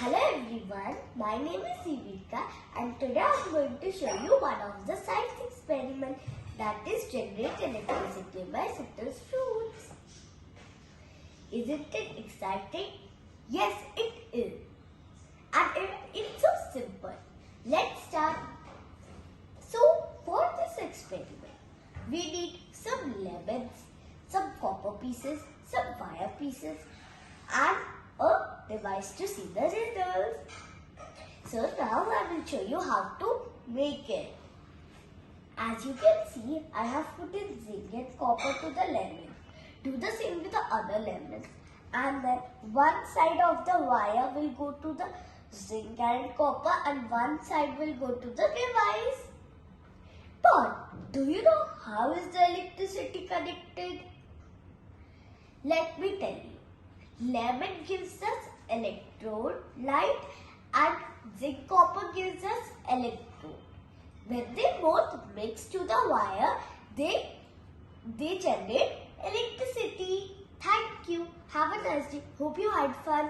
Hello everyone, my name is Evika and today I am going to show you one of the science experiments that is generate electricity by citrus fruits. Isn't it exciting? Yes, it is. And it's so simple. Let's start. So for this experiment, we need some lemons, some copper pieces, some wire pieces and a device to see the results. So now I will show you how to make it. As you can see, I have put in zinc and copper to the lemon. Do the same with the other lemons. And then one side of the wire will go to the zinc and copper and one side will go to the device. But do you know how is the electricity connected? Let me tell you. Lemon gives us electrode, light, and zinc copper gives us electrode. When they both mix to the wire, they generate electricity. Thank you. Have a nice day. Hope you had fun.